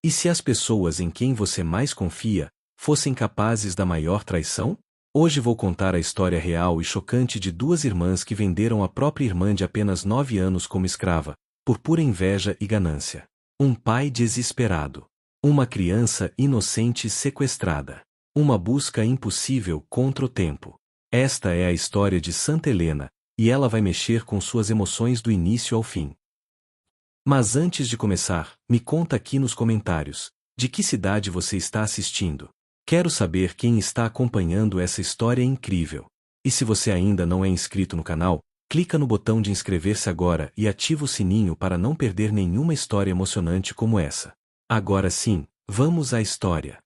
E se as pessoas em quem você mais confia fossem capazes da maior traição? Hoje vou contar a história real e chocante de duas irmãs que venderam a própria irmã de apenas 9 anos como escrava, por pura inveja e ganância. Um pai desesperado. Uma criança inocente sequestrada. Uma busca impossível contra o tempo. Esta é a história de Santa Helena, e ela vai mexer com suas emoções do início ao fim. Mas antes de começar, me conta aqui nos comentários, de que cidade você está assistindo. Quero saber quem está acompanhando essa história incrível. E se você ainda não é inscrito no canal, clica no botão de inscrever-se agora e ativa o sininho para não perder nenhuma história emocionante como essa. Agora sim, vamos à história.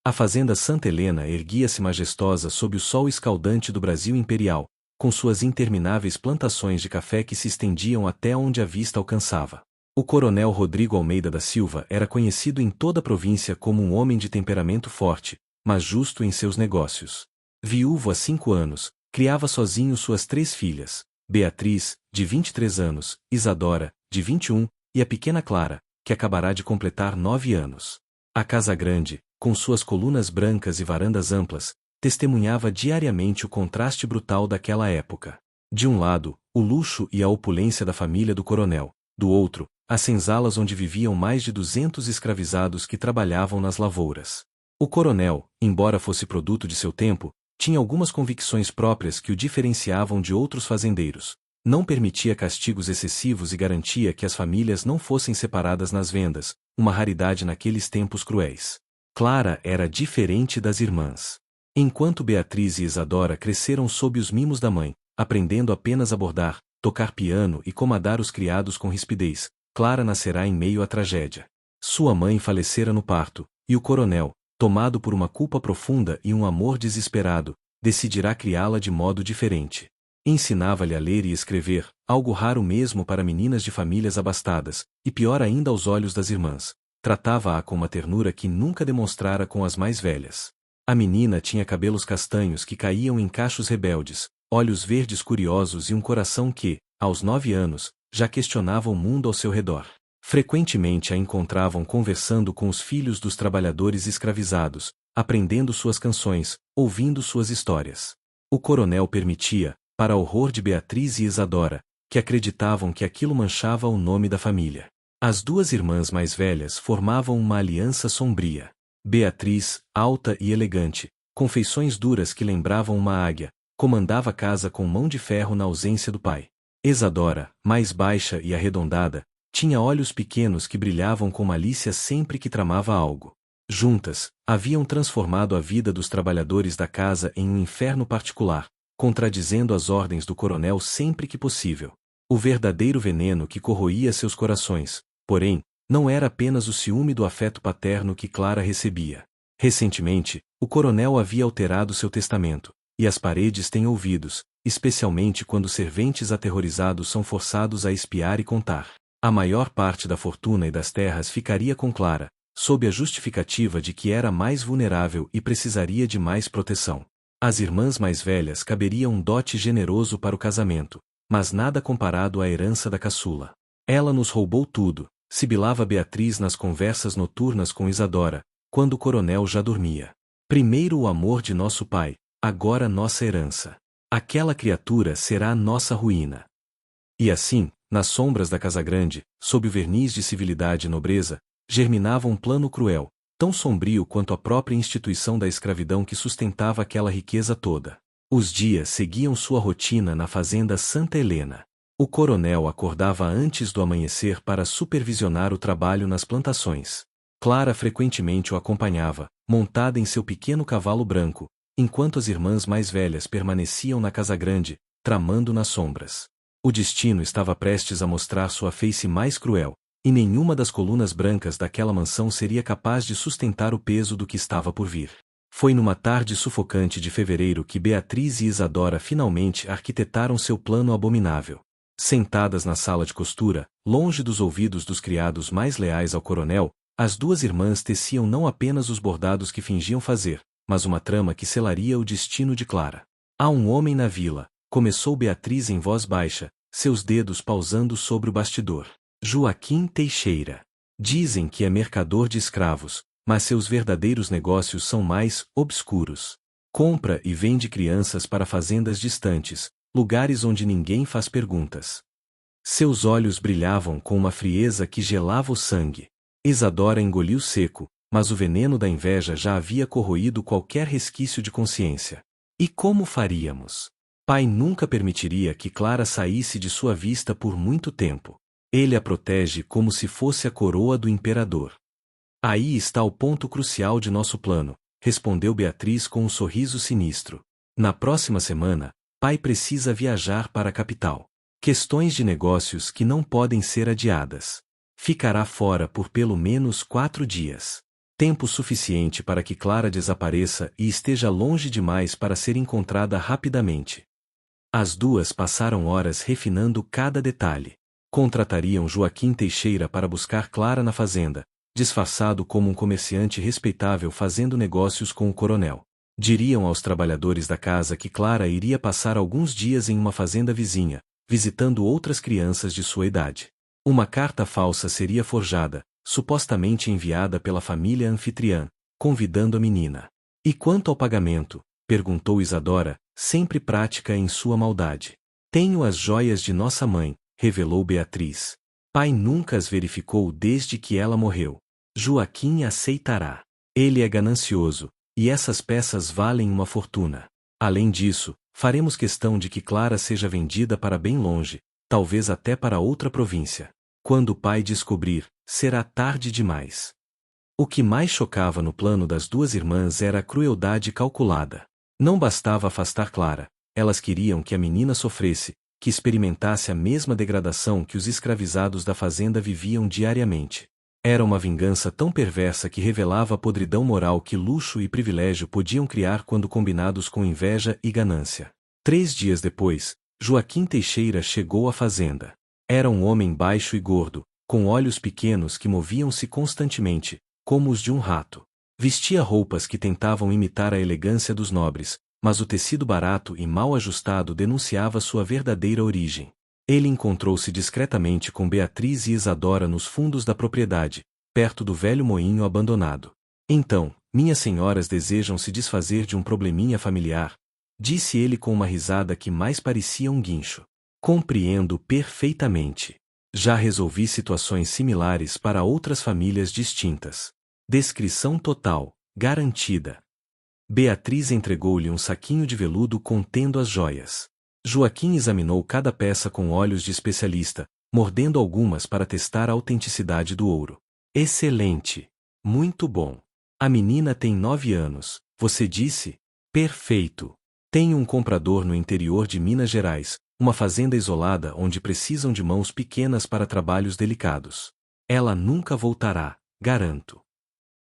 A fazenda Santa Helena erguia-se majestosa sob o sol escaldante do Brasil imperial, com suas intermináveis plantações de café que se estendiam até onde a vista alcançava. O coronel Rodrigo Almeida da Silva era conhecido em toda a província como um homem de temperamento forte, mas justo em seus negócios. Viúvo há 5 anos, criava sozinho suas 3 filhas, Beatriz, de 23 anos, Isadora, de 21, e a pequena Clara, que acabará de completar 9 anos. A casa grande, com suas colunas brancas e varandas amplas, testemunhava diariamente o contraste brutal daquela época. De um lado, o luxo e a opulência da família do coronel, do outro, as senzalas onde viviam mais de 200 escravizados que trabalhavam nas lavouras. O coronel, embora fosse produto de seu tempo, tinha algumas convicções próprias que o diferenciavam de outros fazendeiros. Não permitia castigos excessivos e garantia que as famílias não fossem separadas nas vendas, uma raridade naqueles tempos cruéis. Clara era diferente das irmãs. Enquanto Beatriz e Isadora cresceram sob os mimos da mãe, aprendendo apenas a bordar, tocar piano e comandar os criados com rispidez, Clara nascerá em meio à tragédia. Sua mãe falecera no parto, e o coronel, tomado por uma culpa profunda e um amor desesperado, decidirá criá-la de modo diferente. Ensinava-lhe a ler e escrever, algo raro mesmo para meninas de famílias abastadas, e pior ainda aos olhos das irmãs. Tratava-a com uma ternura que nunca demonstrara com as mais velhas. A menina tinha cabelos castanhos que caíam em cachos rebeldes, olhos verdes curiosos e um coração que, aos 9 anos, já questionava o mundo ao seu redor. Frequentemente a encontravam conversando com os filhos dos trabalhadores escravizados, aprendendo suas canções, ouvindo suas histórias. O coronel permitia, para horror de Beatriz e Isadora, que acreditavam que aquilo manchava o nome da família. As duas irmãs mais velhas formavam uma aliança sombria. Beatriz, alta e elegante, com feições duras que lembravam uma águia, comandava a casa com mão de ferro na ausência do pai. Isadora, mais baixa e arredondada, tinha olhos pequenos que brilhavam com malícia sempre que tramava algo. Juntas, haviam transformado a vida dos trabalhadores da casa em um inferno particular, contradizendo as ordens do coronel sempre que possível. O verdadeiro veneno que corroía seus corações, porém, não era apenas o ciúme do afeto paterno que Clara recebia. Recentemente, o coronel havia alterado seu testamento, e as paredes têm ouvidos, especialmente quando serventes aterrorizados são forçados a espiar e contar. A maior parte da fortuna e das terras ficaria com Clara, sob a justificativa de que era mais vulnerável e precisaria de mais proteção. Às irmãs mais velhas caberia um dote generoso para o casamento, mas nada comparado à herança da caçula. Ela nos roubou tudo, sibilava Beatriz nas conversas noturnas com Isadora, quando o coronel já dormia. Primeiro o amor de nosso pai, agora nossa herança. Aquela criatura será nossa ruína. E assim, nas sombras da casa grande, sob o verniz de civilidade e nobreza, germinava um plano cruel, tão sombrio quanto a própria instituição da escravidão que sustentava aquela riqueza toda. Os dias seguiam sua rotina na fazenda Santa Helena. O coronel acordava antes do amanhecer para supervisionar o trabalho nas plantações. Clara frequentemente o acompanhava, montada em seu pequeno cavalo branco, enquanto as irmãs mais velhas permaneciam na casa grande, tramando nas sombras. O destino estava prestes a mostrar sua face mais cruel, e nenhuma das colunas brancas daquela mansão seria capaz de sustentar o peso do que estava por vir. Foi numa tarde sufocante de fevereiro que Beatriz e Isadora finalmente arquitetaram seu plano abominável. Sentadas na sala de costura, longe dos ouvidos dos criados mais leais ao coronel, as duas irmãs teciam não apenas os bordados que fingiam fazer, mas uma trama que selaria o destino de Clara. Há um homem na vila, começou Beatriz em voz baixa, seus dedos pausando sobre o bastidor. Joaquim Teixeira. Dizem que é mercador de escravos, mas seus verdadeiros negócios são mais obscuros. Compra e vende crianças para fazendas distantes, lugares onde ninguém faz perguntas. Seus olhos brilhavam com uma frieza que gelava o sangue. Isadora engoliu seco, mas o veneno da inveja já havia corroído qualquer resquício de consciência. E como faríamos? Pai nunca permitiria que Clara saísse de sua vista por muito tempo. Ele a protege como se fosse a coroa do imperador. Aí está o ponto crucial de nosso plano, respondeu Beatriz com um sorriso sinistro. Na próxima semana, pai precisa viajar para a capital. Questões de negócios que não podem ser adiadas. Ficará fora por pelo menos 4 dias. Tempo suficiente para que Clara desapareça e esteja longe demais para ser encontrada rapidamente. As duas passaram horas refinando cada detalhe. Contratariam Joaquim Teixeira para buscar Clara na fazenda, disfarçado como um comerciante respeitável fazendo negócios com o coronel. Diriam aos trabalhadores da casa que Clara iria passar alguns dias em uma fazenda vizinha, visitando outras crianças de sua idade. Uma carta falsa seria forjada, supostamente enviada pela família anfitriã, convidando a menina. E quanto ao pagamento? Perguntou Isadora, sempre prática em sua maldade. Tenho as joias de nossa mãe, revelou Beatriz. Pai nunca as verificou desde que ela morreu. Joaquim aceitará. Ele é ganancioso, e essas peças valem uma fortuna. Além disso, faremos questão de que Clara seja vendida para bem longe, talvez até para outra província. Quando o pai descobrir, será tarde demais. O que mais chocava no plano das duas irmãs era a crueldade calculada. Não bastava afastar Clara, elas queriam que a menina sofresse, que experimentasse a mesma degradação que os escravizados da fazenda viviam diariamente. Era uma vingança tão perversa que revelava a podridão moral que luxo e privilégio podiam criar quando combinados com inveja e ganância. 3 dias depois, Joaquim Teixeira chegou à fazenda. Era um homem baixo e gordo, com olhos pequenos que moviam-se constantemente, como os de um rato. Vestia roupas que tentavam imitar a elegância dos nobres, mas o tecido barato e mal ajustado denunciava sua verdadeira origem. Ele encontrou-se discretamente com Beatriz e Isadora nos fundos da propriedade, perto do velho moinho abandonado. Então, minhas senhoras desejam se desfazer de um probleminha familiar, disse ele com uma risada que mais parecia um guincho. Compreendo perfeitamente. Já resolvi situações similares para outras famílias distintas. Descrição total, garantida. Beatriz entregou-lhe um saquinho de veludo contendo as joias. Joaquim examinou cada peça com olhos de especialista, mordendo algumas para testar a autenticidade do ouro. Excelente! Muito bom! A menina tem 9 anos, você disse? Perfeito! Tenho um comprador no interior de Minas Gerais, uma fazenda isolada onde precisam de mãos pequenas para trabalhos delicados. Ela nunca voltará, garanto.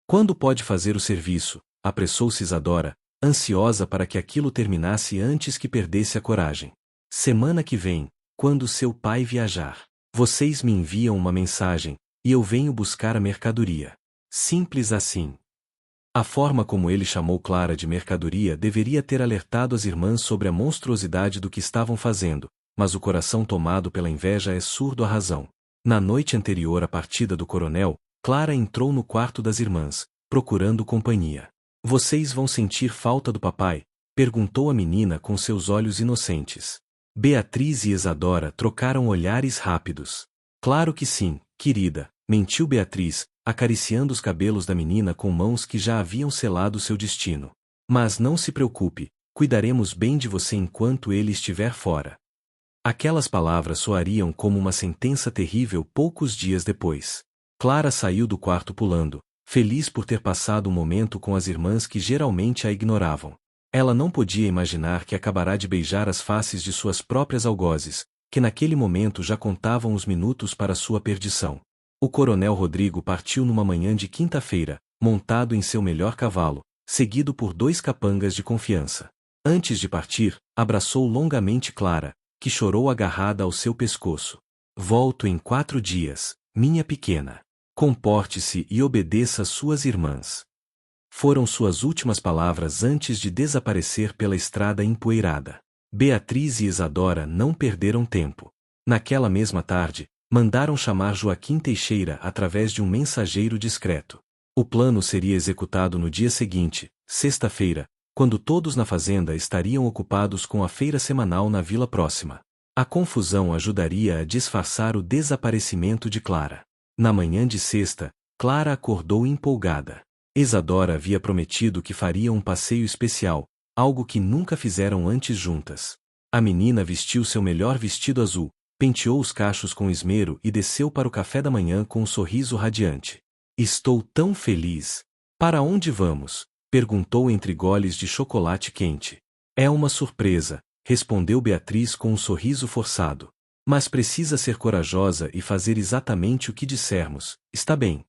Quando pode fazer o serviço? Apressou-se Isadora, ansiosa para que aquilo terminasse antes que perdesse a coragem. Semana que vem, quando seu pai viajar. Vocês me enviam uma mensagem, e eu venho buscar a mercadoria. Simples assim. A forma como ele chamou Clara de mercadoria deveria ter alertado as irmãs sobre a monstruosidade do que estavam fazendo, mas o coração tomado pela inveja é surdo à razão. Na noite anterior à partida do coronel, Clara entrou no quarto das irmãs, procurando companhia. Vocês vão sentir falta do papai? Perguntou a menina com seus olhos inocentes. Beatriz e Isadora trocaram olhares rápidos. Claro que sim, querida, mentiu Beatriz, acariciando os cabelos da menina com mãos que já haviam selado seu destino. Mas não se preocupe, cuidaremos bem de você enquanto ele estiver fora. Aquelas palavras soariam como uma sentença terrível poucos dias depois. Clara saiu do quarto pulando, feliz por ter passado um momento com as irmãs que geralmente a ignoravam. Ela não podia imaginar que acabará de beijar as faces de suas próprias algozes, que naquele momento já contavam os minutos para sua perdição. O coronel Rodrigo partiu numa manhã de quinta-feira, montado em seu melhor cavalo, seguido por 2 capangas de confiança. Antes de partir, abraçou longamente Clara, que chorou agarrada ao seu pescoço. Volto em 4 dias, minha pequena. Comporte-se e obedeça suas irmãs. Foram suas últimas palavras antes de desaparecer pela estrada empoeirada. Beatriz e Isadora não perderam tempo. Naquela mesma tarde, Mandaram chamar Joaquim Teixeira através de um mensageiro discreto. O plano seria executado no dia seguinte, sexta-feira, quando todos na fazenda estariam ocupados com a feira semanal na vila próxima. A confusão ajudaria a disfarçar o desaparecimento de Clara. Na manhã de sexta, Clara acordou empolgada. Isadora havia prometido que faria um passeio especial, algo que nunca fizeram antes juntas. A menina vestiu seu melhor vestido azul, penteou os cachos com esmero e desceu para o café da manhã com um sorriso radiante. Estou tão feliz! Para onde vamos? Perguntou entre goles de chocolate quente. É uma surpresa, respondeu Beatriz com um sorriso forçado. Mas precisa ser corajosa e fazer exatamente o que dissermos, está bem?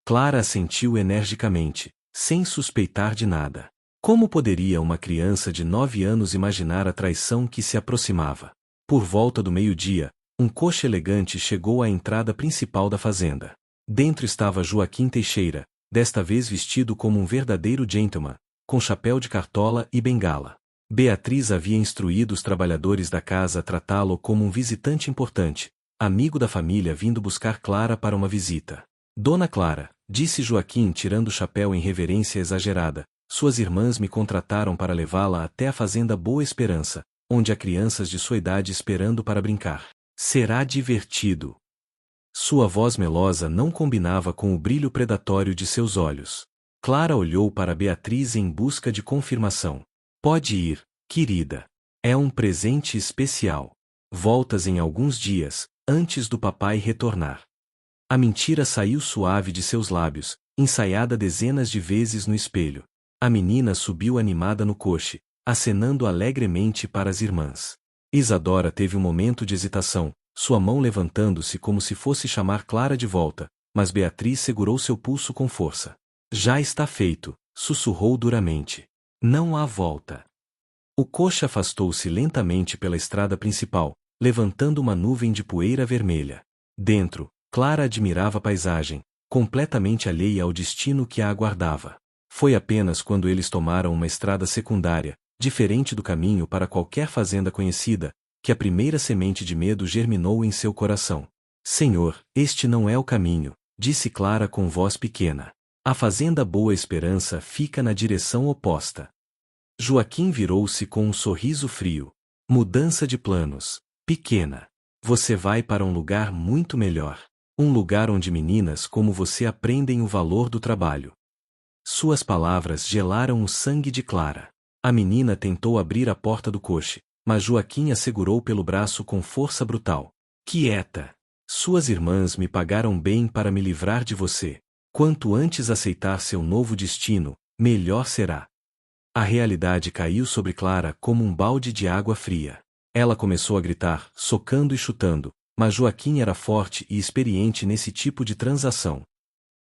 Clara assentiu energicamente, sem suspeitar de nada. Como poderia uma criança de 9 anos imaginar a traição que se aproximava? Por volta do meio-dia, um coche elegante chegou à entrada principal da fazenda. Dentro estava Joaquim Teixeira, desta vez vestido como um verdadeiro gentleman, com chapéu de cartola e bengala. Beatriz havia instruído os trabalhadores da casa a tratá-lo como um visitante importante, amigo da família vindo buscar Clara para uma visita. Dona Clara, disse Joaquim tirando o chapéu em reverência exagerada, suas irmãs me contrataram para levá-la até a fazenda Boa Esperança, onde há crianças de sua idade esperando para brincar. Será divertido. Sua voz melosa não combinava com o brilho predatório de seus olhos. Clara olhou para Beatriz em busca de confirmação. Pode ir, querida. É um presente especial. Voltas em alguns dias, antes do papai retornar. A mentira saiu suave de seus lábios, ensaiada dezenas de vezes no espelho. A menina subiu animada no coche, acenando alegremente para as irmãs. Isadora teve um momento de hesitação, sua mão levantando-se como se fosse chamar Clara de volta, mas Beatriz segurou seu pulso com força. Já está feito, sussurrou duramente. Não há volta. O coche afastou-se lentamente pela estrada principal, levantando uma nuvem de poeira vermelha. Dentro, Clara admirava a paisagem, completamente alheia ao destino que a aguardava. Foi apenas quando eles tomaram uma estrada secundária, diferente do caminho para qualquer fazenda conhecida, que a primeira semente de medo germinou em seu coração. Senhor, este não é o caminho, disse Clara com voz pequena. A fazenda Boa Esperança fica na direção oposta. Joaquim virou-se com um sorriso frio. Mudança de planos. Pequena. Você vai para um lugar muito melhor. Um lugar onde meninas como você aprendem o valor do trabalho. Suas palavras gelaram o sangue de Clara. A menina tentou abrir a porta do coche, mas Joaquim a segurou pelo braço com força brutal. Quieta! Suas irmãs me pagaram bem para me livrar de você. Quanto antes aceitar seu novo destino, melhor será. A realidade caiu sobre Clara como um balde de água fria. Ela começou a gritar, socando e chutando, mas Joaquim era forte e experiente nesse tipo de transação.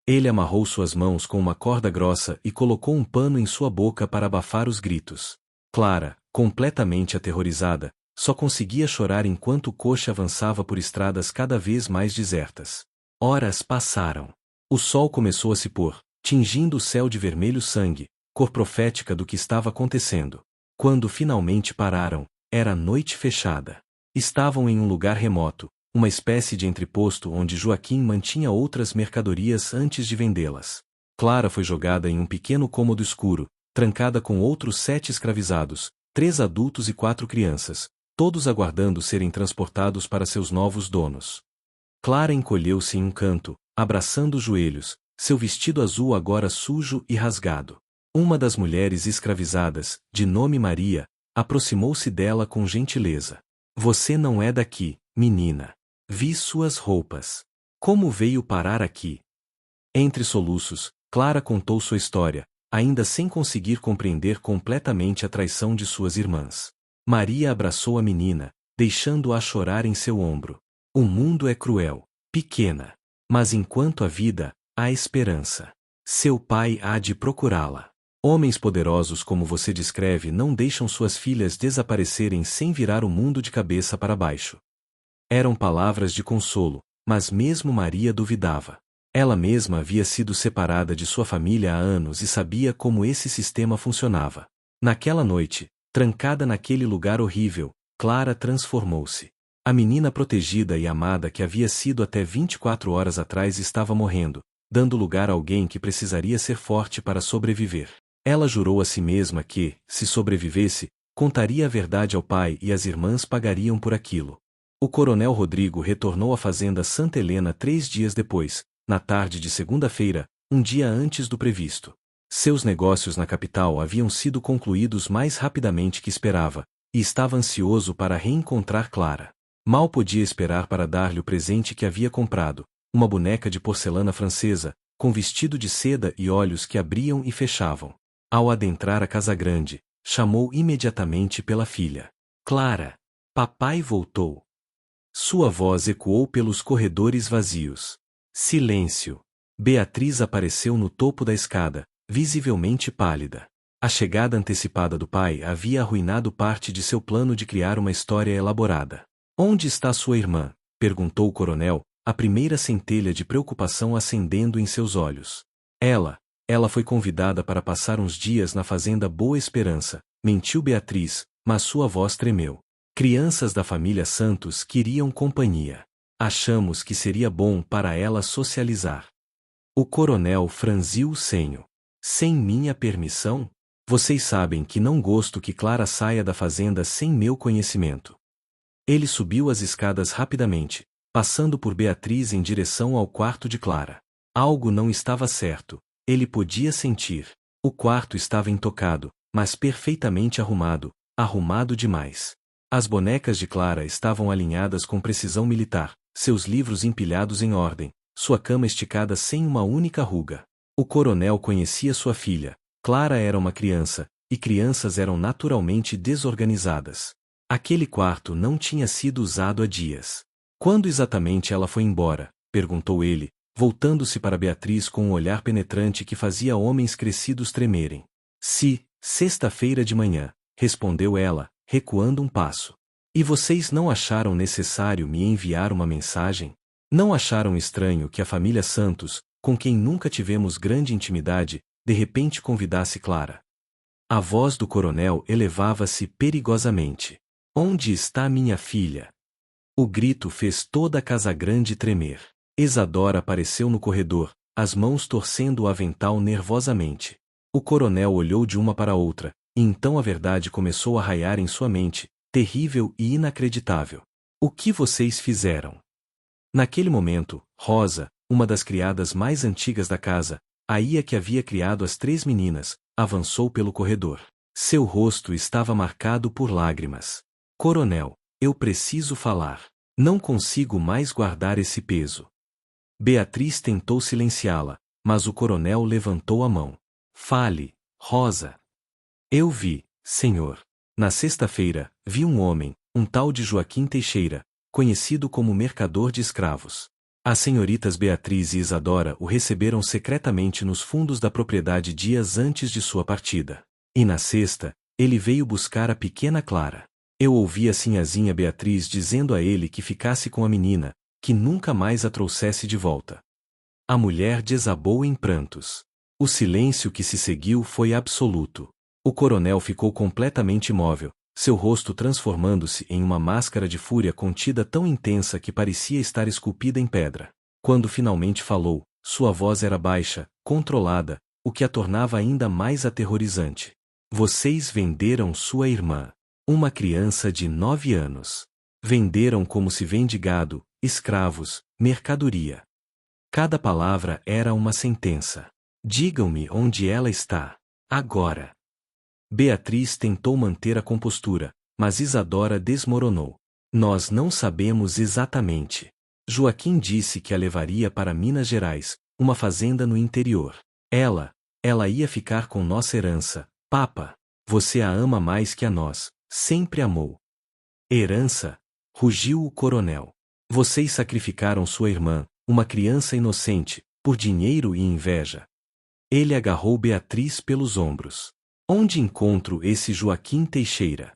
Ele amarrou suas mãos com uma corda grossa e colocou um pano em sua boca para abafar os gritos. Clara, completamente aterrorizada, só conseguia chorar enquanto o coche avançava por estradas cada vez mais desertas. Horas passaram. O sol começou a se pôr, tingindo o céu de vermelho sangue, cor profética do que estava acontecendo. Quando finalmente pararam, era noite fechada. Estavam em um lugar remoto, uma espécie de entreposto onde Joaquim mantinha outras mercadorias antes de vendê-las. Clara foi jogada em um pequeno cômodo escuro, trancada com outros 7 escravizados, 3 adultos e 4 crianças, todos aguardando serem transportados para seus novos donos. Clara encolheu-se em um canto, abraçando os joelhos, seu vestido azul agora sujo e rasgado. Uma das mulheres escravizadas, de nome Maria, aproximou-se dela com gentileza. Você não é daqui, menina. Vi suas roupas. Como veio parar aqui? Entre soluços, Clara contou sua história, ainda sem conseguir compreender completamente a traição de suas irmãs. Maria abraçou a menina, deixando-a chorar em seu ombro. O mundo é cruel, pequena. Mas enquanto há vida, há esperança. Seu pai há de procurá-la. Homens poderosos como você descreve não deixam suas filhas desaparecerem sem virar o mundo de cabeça para baixo. Eram palavras de consolo, mas mesmo Maria duvidava. Ela mesma havia sido separada de sua família há anos e sabia como esse sistema funcionava. Naquela noite, trancada naquele lugar horrível, Clara transformou-se. A menina protegida e amada que havia sido até 24 horas atrás estava morrendo, dando lugar a alguém que precisaria ser forte para sobreviver. Ela jurou a si mesma que, se sobrevivesse, contaria a verdade ao pai e as irmãs pagariam por aquilo. O coronel Rodrigo retornou à fazenda Santa Helena 3 dias depois, na tarde de segunda-feira, um dia antes do previsto. Seus negócios na capital haviam sido concluídos mais rapidamente que esperava, e estava ansioso para reencontrar Clara. Mal podia esperar para dar-lhe o presente que havia comprado, uma boneca de porcelana francesa, com vestido de seda e olhos que abriam e fechavam. Ao adentrar a casa grande, chamou imediatamente pela filha. Clara! Papai voltou! Sua voz ecoou pelos corredores vazios. Silêncio. Beatriz apareceu no topo da escada, visivelmente pálida. A chegada antecipada do pai havia arruinado parte de seu plano de criar uma história elaborada. Onde está sua irmã? Perguntou o coronel, a primeira centelha de preocupação acendendo em seus olhos. Ela foi convidada para passar uns dias na fazenda Boa Esperança, mentiu Beatriz, mas sua voz tremeu. Crianças da família Santos queriam companhia. Achamos que seria bom para ela socializar. O coronel franziu o senho. Sem minha permissão? Vocês sabem que não gosto que Clara saia da fazenda sem meu conhecimento. Ele subiu as escadas rapidamente, passando por Beatriz em direção ao quarto de Clara. Algo não estava certo. Ele podia sentir. O quarto estava intocado, mas perfeitamente arrumado demais. As bonecas de Clara estavam alinhadas com precisão militar, seus livros empilhados em ordem, sua cama esticada sem uma única ruga. O coronel conhecia sua filha. Clara era uma criança, e crianças eram naturalmente desorganizadas. Aquele quarto não tinha sido usado há dias. Quando exatamente ela foi embora? Perguntou ele, voltando-se para Beatriz com um olhar penetrante que fazia homens crescidos tremerem. Sexta-feira de manhã, respondeu ela, recuando um passo. E vocês não acharam necessário me enviar uma mensagem? Não acharam estranho que a família Santos, com quem nunca tivemos grande intimidade, de repente convidasse Clara? A voz do coronel elevava-se perigosamente. Onde está minha filha? O grito fez toda a casa grande tremer. Isadora apareceu no corredor, as mãos torcendo o avental nervosamente. O coronel olhou de uma para outra, e então a verdade começou a raiar em sua mente, terrível e inacreditável. O que vocês fizeram? Naquele momento, Rosa, uma das criadas mais antigas da casa, a ia que havia criado as 3 meninas, avançou pelo corredor. Seu rosto estava marcado por lágrimas. Coronel, eu preciso falar. Não consigo mais guardar esse peso. Beatriz tentou silenciá-la, mas o coronel levantou a mão. Fale, Rosa. Eu vi, senhor. Na sexta-feira, vi um homem, um tal de Joaquim Teixeira, conhecido como mercador de escravos. As senhoritas Beatriz e Isadora o receberam secretamente nos fundos da propriedade dias antes de sua partida. E na sexta, ele veio buscar a pequena Clara. Eu ouvi a sinhazinha Beatriz dizendo a ele que ficasse com a menina, que nunca mais a trouxesse de volta. A mulher desabou em prantos. O silêncio que se seguiu foi absoluto. O coronel ficou completamente imóvel, seu rosto transformando-se em uma máscara de fúria contida tão intensa que parecia estar esculpida em pedra. Quando finalmente falou, sua voz era baixa, controlada, o que a tornava ainda mais aterrorizante. Vocês venderam sua irmã. Uma criança de 9 anos. Venderam como se vende gado, escravos, mercadoria. Cada palavra era uma sentença. Digam-me onde ela está. Agora. Beatriz tentou manter a compostura, mas Isadora desmoronou. Nós não sabemos exatamente. Joaquim disse que a levaria para Minas Gerais, uma fazenda no interior. Ela ia ficar com nossa herança. Papa, você a ama mais que a nós. Sempre amou. Herança? Rugiu o coronel. Vocês sacrificaram sua irmã, uma criança inocente, por dinheiro e inveja. Ele agarrou Beatriz pelos ombros. Onde encontro esse Joaquim Teixeira?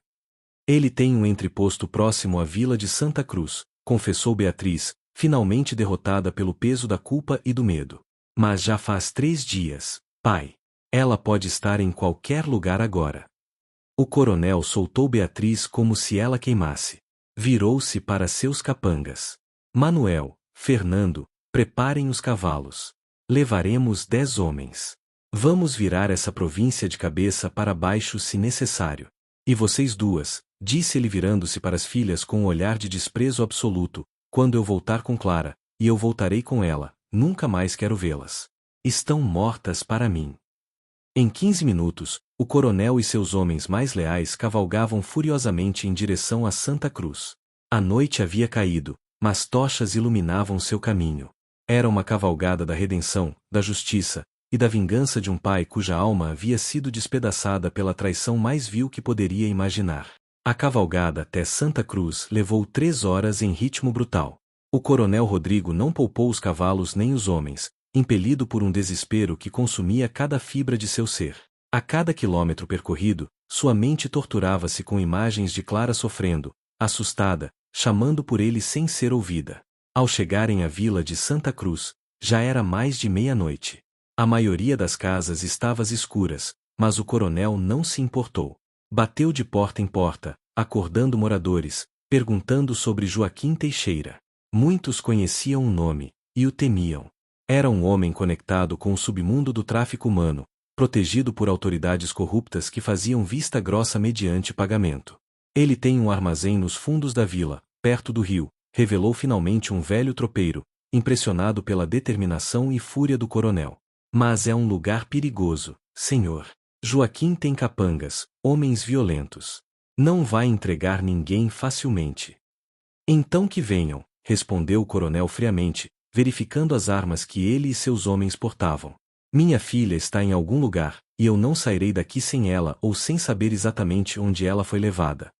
Ele tem um entreposto próximo à vila de Santa Cruz, confessou Beatriz, finalmente derrotada pelo peso da culpa e do medo. Mas já faz 3 dias, pai. Ela pode estar em qualquer lugar agora. O coronel soltou Beatriz como se ela queimasse. Virou-se para seus capangas. Manuel, Fernando, preparem os cavalos. Levaremos 10 homens. Vamos virar essa província de cabeça para baixo se necessário. E vocês duas, disse ele virando-se para as filhas com um olhar de desprezo absoluto, quando eu voltar com Clara, e eu voltarei com ela, nunca mais quero vê-las. Estão mortas para mim. Em 15 minutos, o coronel e seus homens mais leais cavalgavam furiosamente em direção a Santa Cruz. A noite havia caído, mas tochas iluminavam seu caminho. Era uma cavalgada da redenção, da justiça, e da vingança de um pai cuja alma havia sido despedaçada pela traição mais vil que poderia imaginar. A cavalgada até Santa Cruz levou 3 horas em ritmo brutal. O coronel Rodrigo não poupou os cavalos nem os homens, impelido por um desespero que consumia cada fibra de seu ser. A cada quilômetro percorrido, sua mente torturava-se com imagens de Clara sofrendo, assustada, chamando por ele sem ser ouvida. Ao chegarem à vila de Santa Cruz, já era mais de meia-noite. A maioria das casas estava às escuras, mas o coronel não se importou. Bateu de porta em porta, acordando moradores, perguntando sobre Joaquim Teixeira. Muitos conheciam o nome, e o temiam. Era um homem conectado com o submundo do tráfico humano, protegido por autoridades corruptas que faziam vista grossa mediante pagamento. Ele tem um armazém nos fundos da vila, perto do rio, revelou finalmente um velho tropeiro, impressionado pela determinação e fúria do coronel. Mas é um lugar perigoso, senhor. Joaquim tem capangas, homens violentos. Não vai entregar ninguém facilmente. Então que venham, respondeu o coronel friamente, verificando as armas que ele e seus homens portavam. Minha filha está em algum lugar, e eu não sairei daqui sem ela ou sem saber exatamente onde ela foi levada.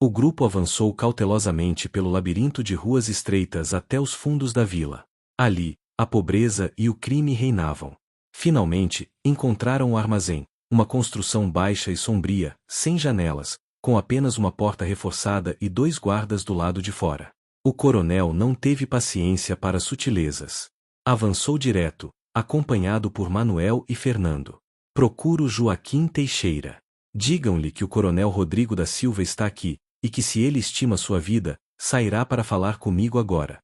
O grupo avançou cautelosamente pelo labirinto de ruas estreitas até os fundos da vila. Ali, a pobreza e o crime reinavam. Finalmente, encontraram o armazém, uma construção baixa e sombria, sem janelas, com apenas uma porta reforçada e 2 guardas do lado de fora. O coronel não teve paciência para sutilezas. Avançou direto, acompanhado por Manuel e Fernando. Procuro Joaquim Teixeira. Digam-lhe que o coronel Rodrigo da Silva está aqui, e que se ele estima sua vida, sairá para falar comigo agora.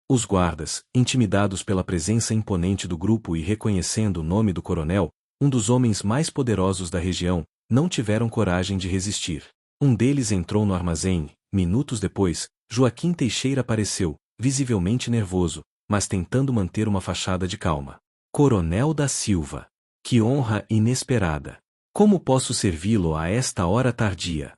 Os guardas, intimidados pela presença imponente do grupo e reconhecendo o nome do coronel, um dos homens mais poderosos da região, não tiveram coragem de resistir. Um deles entrou no armazém. Minutos depois, Joaquim Teixeira apareceu, visivelmente nervoso, mas tentando manter uma fachada de calma. Coronel da Silva. Que honra inesperada. Como posso servi-lo a esta hora tardia?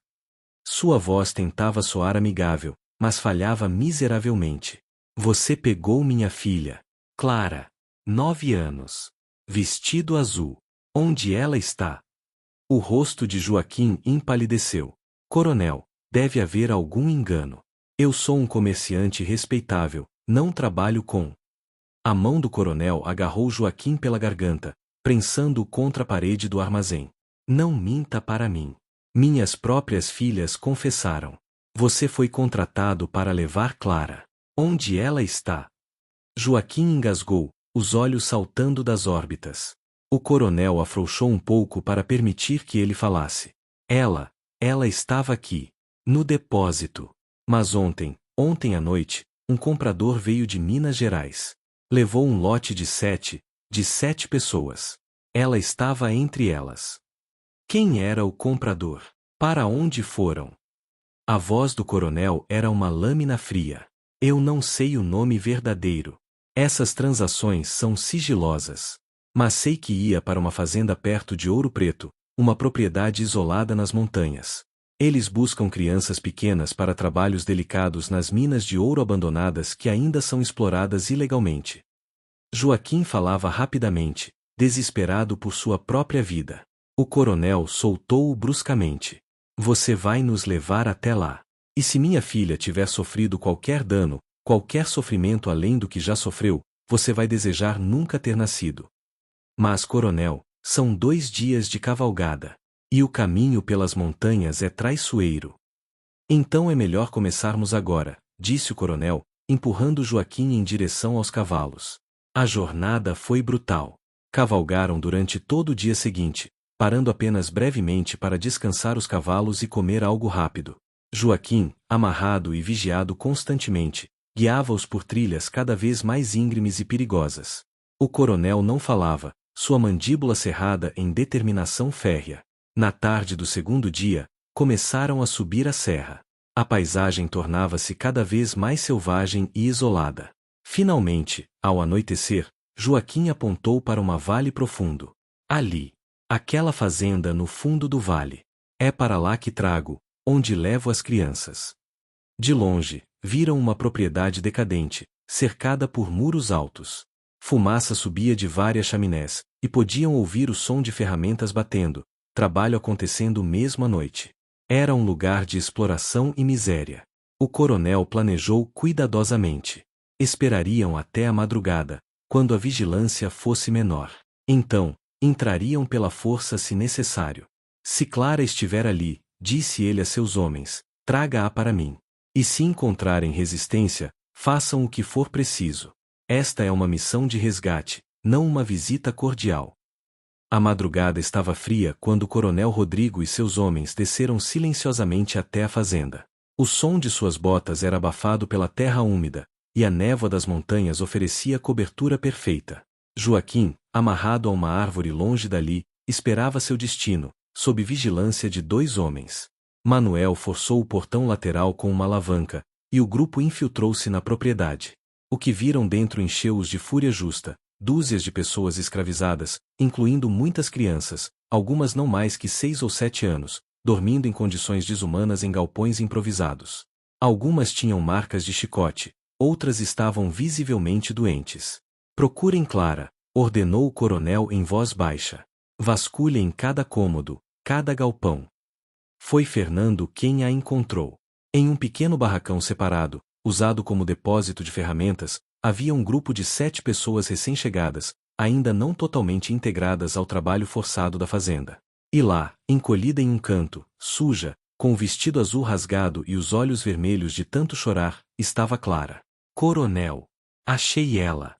Sua voz tentava soar amigável, mas falhava miseravelmente. Você pegou minha filha, Clara. 9 anos. Vestido azul. Onde ela está? O rosto de Joaquim empalideceu. Coronel, deve haver algum engano. Eu sou um comerciante respeitável, não trabalho com... A mão do coronel agarrou Joaquim pela garganta, prensando-o contra a parede do armazém. Não minta para mim. Minhas próprias filhas confessaram. Você foi contratado para levar Clara. Onde ela está? Joaquim engasgou, os olhos saltando das órbitas. O coronel afrouxou um pouco para permitir que ele falasse. Ela estava aqui. No depósito. Mas ontem à noite, um comprador veio de Minas Gerais. Levou um lote de 7 pessoas. Ela estava entre elas. Quem era o comprador? Para onde foram? A voz do coronel era uma lâmina fria. Eu não sei o nome verdadeiro. Essas transações são sigilosas. Mas sei que ia para uma fazenda perto de Ouro Preto, uma propriedade isolada nas montanhas. Eles buscam crianças pequenas para trabalhos delicados nas minas de ouro abandonadas que ainda são exploradas ilegalmente. Joaquim falava rapidamente, desesperado por sua própria vida. O coronel soltou-o bruscamente. Você vai nos levar até lá. E se minha filha tiver sofrido qualquer dano, qualquer sofrimento além do que já sofreu, você vai desejar nunca ter nascido. Mas, coronel, são 2 dias de cavalgada. E o caminho pelas montanhas é traiçoeiro. Então é melhor começarmos agora, disse o coronel, empurrando Joaquim em direção aos cavalos. A jornada foi brutal. Cavalgaram durante todo o dia seguinte, parando apenas brevemente para descansar os cavalos e comer algo rápido. Joaquim, amarrado e vigiado constantemente, guiava-os por trilhas cada vez mais íngremes e perigosas. O coronel não falava, sua mandíbula cerrada em determinação férrea. Na tarde do segundo dia, começaram a subir a serra. A paisagem tornava-se cada vez mais selvagem e isolada. Finalmente, ao anoitecer, Joaquim apontou para uma vale profundo. Ali. Aquela fazenda no fundo do vale. É para lá que trago, onde levo as crianças. De longe, viram uma propriedade decadente, cercada por muros altos. Fumaça subia de várias chaminés, e podiam ouvir o som de ferramentas batendo, trabalho acontecendo mesmo à noite. Era um lugar de exploração e miséria. O coronel planejou cuidadosamente. Esperariam até a madrugada, quando a vigilância fosse menor. Então, entrariam pela força se necessário. Se Clara estiver ali, disse ele a seus homens, traga-a para mim. E se encontrarem resistência, façam o que for preciso. Esta é uma missão de resgate, não uma visita cordial. A madrugada estava fria quando o coronel Rodrigo e seus homens desceram silenciosamente até a fazenda. O som de suas botas era abafado pela terra úmida, e a névoa das montanhas oferecia cobertura perfeita. Joaquim, amarrado a uma árvore longe dali, esperava seu destino, sob vigilância de 2 homens. Manuel forçou o portão lateral com uma alavanca, e o grupo infiltrou-se na propriedade. O que viram dentro encheu-os de fúria justa. Dúzias de pessoas escravizadas, incluindo muitas crianças, algumas não mais que 6 ou 7 anos, dormindo em condições desumanas em galpões improvisados. Algumas tinham marcas de chicote, outras estavam visivelmente doentes. Procurem Clara, ordenou o coronel em voz baixa. Vasculhem cada cômodo, cada galpão. Foi Fernando quem a encontrou. Em um pequeno barracão separado, usado como depósito de ferramentas, havia um grupo de 7 pessoas recém-chegadas, ainda não totalmente integradas ao trabalho forçado da fazenda. E lá, encolhida em um canto, suja, com o vestido azul rasgado e os olhos vermelhos de tanto chorar, estava Clara. Coronel! Achei ela!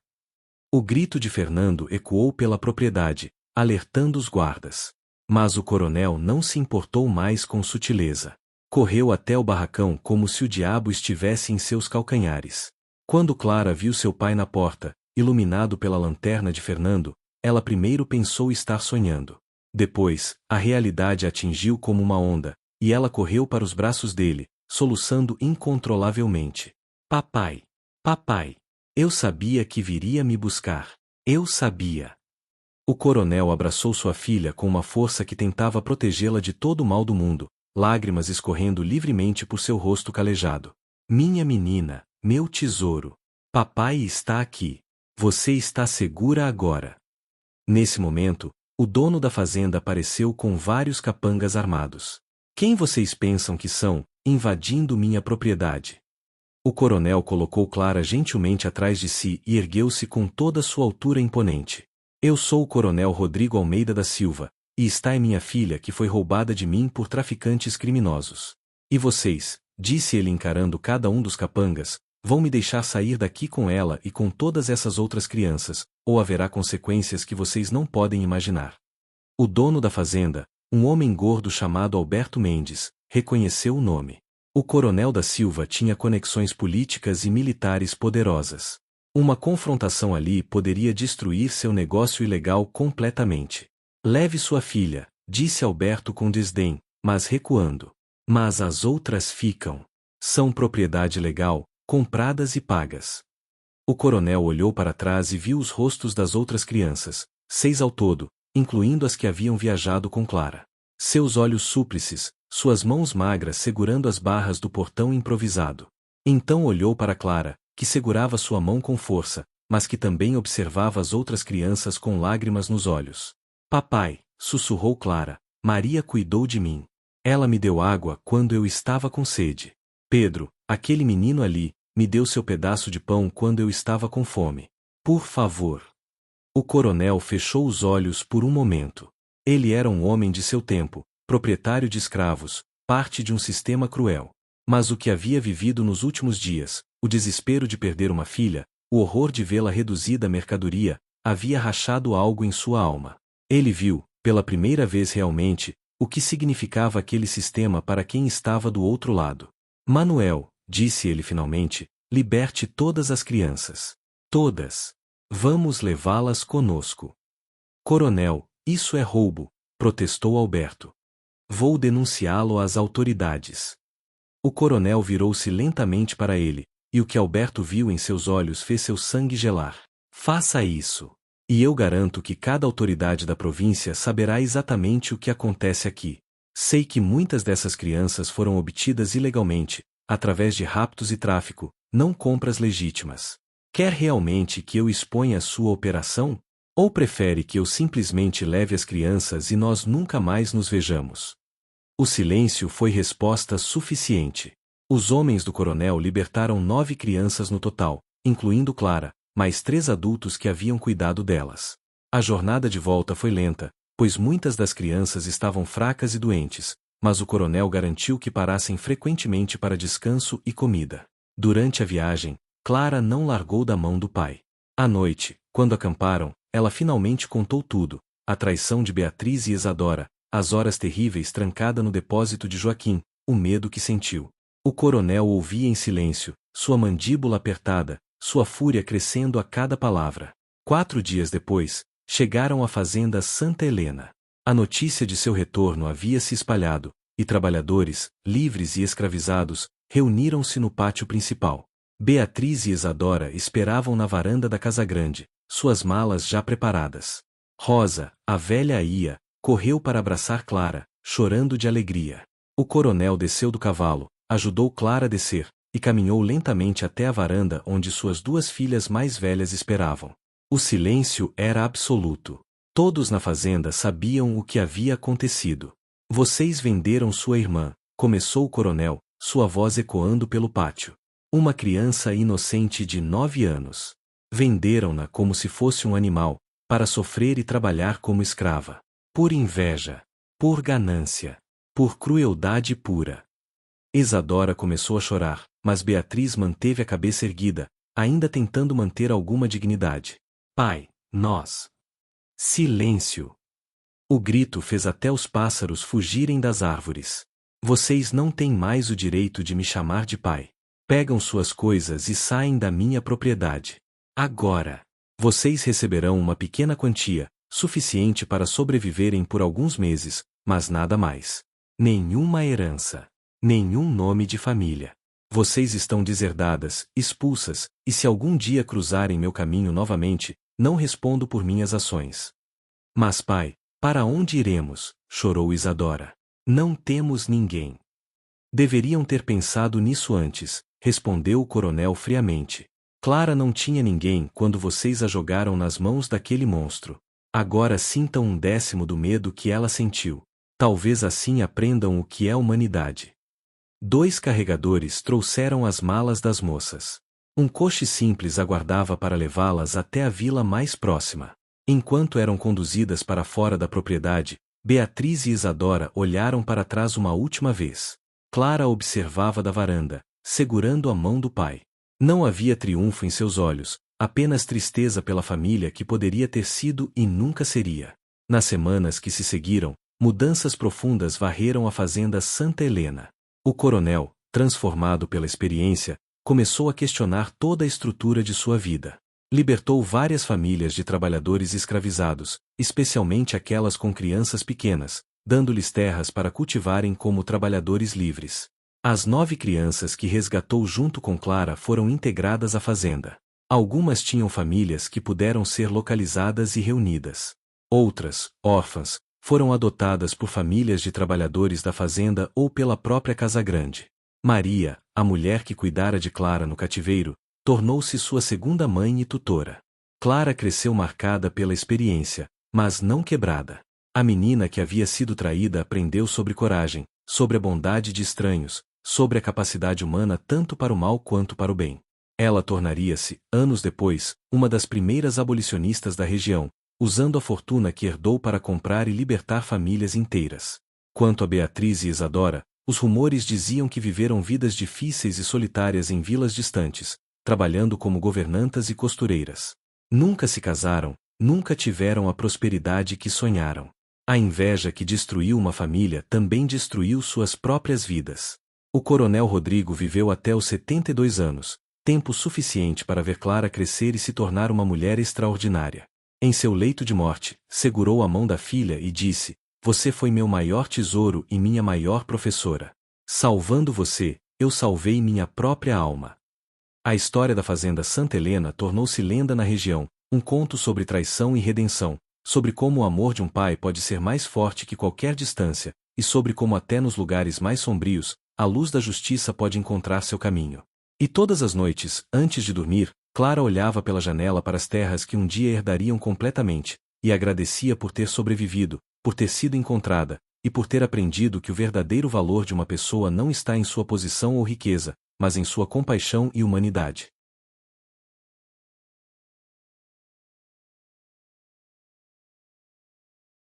O grito de Fernando ecoou pela propriedade, alertando os guardas. Mas o coronel não se importou mais com sutileza. Correu até o barracão como se o diabo estivesse em seus calcanhares. Quando Clara viu seu pai na porta, iluminado pela lanterna de Fernando, ela primeiro pensou estar sonhando. Depois, a realidade a atingiu como uma onda, e ela correu para os braços dele, soluçando incontrolavelmente. Papai! Papai! Eu sabia que viria me buscar. Eu sabia! O coronel abraçou sua filha com uma força que tentava protegê-la de todo o mal do mundo, lágrimas escorrendo livremente por seu rosto calejado. Minha menina! Meu tesouro! Papai está aqui. Você está segura agora. Nesse momento, o dono da fazenda apareceu com vários capangas armados. Quem vocês pensam que são, invadindo minha propriedade? O coronel colocou Clara gentilmente atrás de si e ergueu-se com toda sua altura imponente. Eu sou o coronel Rodrigo Almeida da Silva, e está é minha filha que foi roubada de mim por traficantes criminosos. E vocês, disse ele encarando cada um dos capangas, vão me deixar sair daqui com ela e com todas essas outras crianças, ou haverá consequências que vocês não podem imaginar. O dono da fazenda, um homem gordo chamado Alberto Mendes, reconheceu o nome. O coronel da Silva tinha conexões políticas e militares poderosas. Uma confrontação ali poderia destruir seu negócio ilegal completamente. Leve sua filha, disse Alberto com desdém, mas recuando. Mas as outras ficam. São propriedade legal, compradas e pagas. O coronel olhou para trás e viu os rostos das outras crianças, 6 ao todo, incluindo as que haviam viajado com Clara. Seus olhos súplices, suas mãos magras segurando as barras do portão improvisado. Então olhou para Clara, que segurava sua mão com força, mas que também observava as outras crianças com lágrimas nos olhos. Papai, sussurrou Clara, Maria cuidou de mim. Ela me deu água quando eu estava com sede. Pedro, aquele menino ali, me deu seu pedaço de pão quando eu estava com fome. Por favor. O coronel fechou os olhos por um momento. Ele era um homem de seu tempo, proprietário de escravos, parte de um sistema cruel. Mas o que havia vivido nos últimos dias, o desespero de perder uma filha, o horror de vê-la reduzida à mercadoria, havia rachado algo em sua alma. Ele viu, pela primeira vez realmente, o que significava aquele sistema para quem estava do outro lado. Manuel, disse ele finalmente, liberte todas as crianças. Todas. Vamos levá-las conosco. Coronel, isso é roubo, protestou Alberto. Vou denunciá-lo às autoridades. O coronel virou-se lentamente para ele, e o que Alberto viu em seus olhos fez seu sangue gelar. Faça isso. E eu garanto que cada autoridade da província saberá exatamente o que acontece aqui. Sei que muitas dessas crianças foram obtidas ilegalmente, através de raptos e tráfico, não compras legítimas. Quer realmente que eu exponha a sua operação? Ou prefere que eu simplesmente leve as crianças e nós nunca mais nos vejamos? O silêncio foi resposta suficiente. Os homens do coronel libertaram 9 crianças no total, incluindo Clara, mais 3 adultos que haviam cuidado delas. A jornada de volta foi lenta, pois muitas das crianças estavam fracas e doentes, mas o coronel garantiu que parassem frequentemente para descanso e comida. Durante a viagem, Clara não largou da mão do pai. À noite, quando acamparam, ela finalmente contou tudo: a traição de Beatriz e Isadora, as horas terríveis trancada no depósito de Joaquim, o medo que sentiu. O coronel ouvia em silêncio, sua mandíbula apertada, sua fúria crescendo a cada palavra. 4 dias depois, chegaram à fazenda Santa Helena. A notícia de seu retorno havia se espalhado, e trabalhadores, livres e escravizados, reuniram-se no pátio principal. Beatriz e Isadora esperavam na varanda da casa grande, suas malas já preparadas. Rosa, a velha Aia, correu para abraçar Clara, chorando de alegria. O coronel desceu do cavalo, ajudou Clara a descer, e caminhou lentamente até a varanda onde suas 2 filhas mais velhas esperavam. O silêncio era absoluto. Todos na fazenda sabiam o que havia acontecido. Vocês venderam sua irmã, começou o coronel, sua voz ecoando pelo pátio. Uma criança inocente de 9 anos. Venderam-na como se fosse um animal, para sofrer e trabalhar como escrava. Por inveja. Por ganância. Por crueldade pura. Isadora começou a chorar, mas Beatriz manteve a cabeça erguida, ainda tentando manter alguma dignidade. Pai, nós. Silêncio. O grito fez até os pássaros fugirem das árvores. Vocês não têm mais o direito de me chamar de pai. Pegam suas coisas e saem da minha propriedade. Agora. Vocês receberão uma pequena quantia, suficiente para sobreviverem por alguns meses, mas nada mais. Nenhuma herança. Nenhum nome de família. Vocês estão deserdadas, expulsas, e se algum dia cruzarem meu caminho novamente, não respondo por minhas ações. Mas pai, para onde iremos? Chorou Isadora. Não temos ninguém. Deveriam ter pensado nisso antes, respondeu o coronel friamente. Clara não tinha ninguém quando vocês a jogaram nas mãos daquele monstro. Agora sintam 1/10 do medo que ela sentiu. Talvez assim aprendam o que é humanidade. 2 carregadores trouxeram as malas das moças. Um coche simples aguardava para levá-las até a vila mais próxima. Enquanto eram conduzidas para fora da propriedade, Beatriz e Isadora olharam para trás uma última vez. Clara observava da varanda, segurando a mão do pai. Não havia triunfo em seus olhos, apenas tristeza pela família que poderia ter sido e nunca seria. Nas semanas que se seguiram, mudanças profundas varreram a fazenda Santa Helena. O coronel, transformado pela experiência, começou a questionar toda a estrutura de sua vida. Libertou várias famílias de trabalhadores escravizados, especialmente aquelas com crianças pequenas, dando-lhes terras para cultivarem como trabalhadores livres. As 9 crianças que resgatou junto com Clara foram integradas à fazenda. Algumas tinham famílias que puderam ser localizadas e reunidas. Outras, órfãs, foram adotadas por famílias de trabalhadores da fazenda ou pela própria Casa Grande. Maria, a mulher que cuidara de Clara no cativeiro, tornou-se sua segunda mãe e tutora. Clara cresceu marcada pela experiência, mas não quebrada. A menina que havia sido traída aprendeu sobre coragem, sobre a bondade de estranhos, sobre a capacidade humana tanto para o mal quanto para o bem. Ela tornaria-se, anos depois, uma das primeiras abolicionistas da região, usando a fortuna que herdou para comprar e libertar famílias inteiras. Quanto a Beatriz e Isadora, os rumores diziam que viveram vidas difíceis e solitárias em vilas distantes, trabalhando como governantas e costureiras. Nunca se casaram, nunca tiveram a prosperidade que sonharam. A inveja que destruiu uma família também destruiu suas próprias vidas. O coronel Rodrigo viveu até os 72 anos, tempo suficiente para ver Clara crescer e se tornar uma mulher extraordinária. Em seu leito de morte, segurou a mão da filha e disse: "Você foi meu maior tesouro e minha maior professora. Salvando você, eu salvei minha própria alma." A história da Fazenda Santa Helena tornou-se lenda na região, um conto sobre traição e redenção, sobre como o amor de um pai pode ser mais forte que qualquer distância, e sobre como até nos lugares mais sombrios, a luz da justiça pode encontrar seu caminho. E todas as noites, antes de dormir, Clara olhava pela janela para as terras que um dia herdariam completamente, e agradecia por ter sobrevivido, por ter sido encontrada, e por ter aprendido que o verdadeiro valor de uma pessoa não está em sua posição ou riqueza, mas em sua compaixão e humanidade.